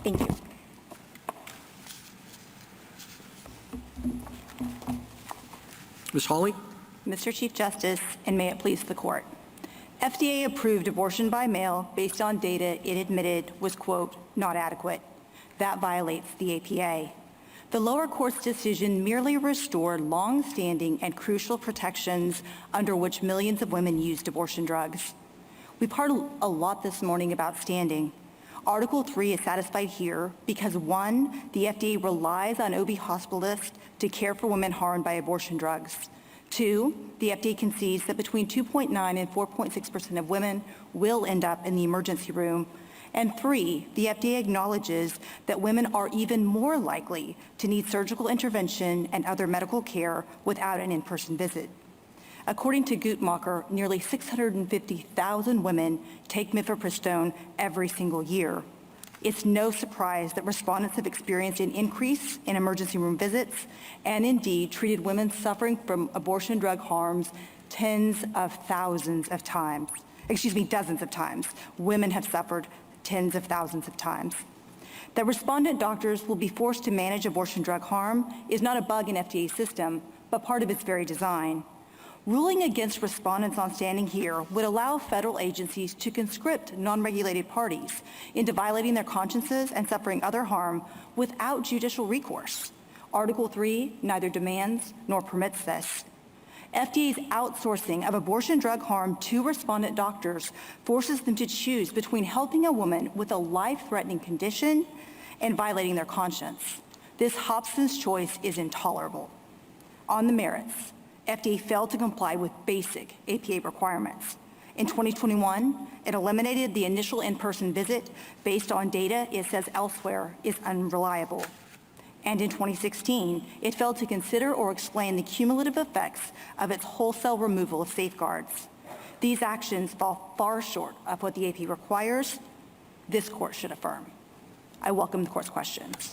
Thank you. Ms. Hawley? Mr. Chief Justice, and may it please the court. FDA approved abortion by mail based on data it admitted was, quote, not adequate. That violates the APA. The lower court's decision merely restored long-standing and crucial protections under which millions of women used abortion drugs. We've heard a lot this morning about standing. Article 3 is satisfied here because 1, the FDA relies on OB hospitalists to care for women harmed by abortion drugs. 2, the FDA concedes that between 2.9 and 4.6% of women will end up in the emergency room. And 3, the FDA acknowledges that women are even more likely to need surgical intervention and other medical care without an in-person visit. According to Guttmacher, nearly 650,000 women take Mifepristone every single year. It's no surprise that respondents have experienced an increase in emergency room visits and indeed treated women suffering from abortion drug harms dozens of times. Women have suffered tens of thousands of times. That respondent doctors will be forced to manage abortion drug harm is not a bug in FDA's system, but part of its very design. Ruling against respondents on standing here would allow federal agencies to conscript non-regulated parties into violating their consciences and suffering other harm without judicial recourse. Article 3 neither demands nor permits this. FDA's outsourcing of abortion drug harm to respondent doctors forces them to choose between helping a woman with a life-threatening condition and violating their conscience. This Hobson's choice is intolerable. On the merits, FDA failed to comply with basic APA requirements. In 2021, it eliminated the initial in-person visit based on data it says elsewhere is unreliable. And in 2016, it failed to consider or explain the cumulative effects of its wholesale removal of safeguards. These actions fall far short of what the APA requires. This court should affirm. I welcome the court's questions.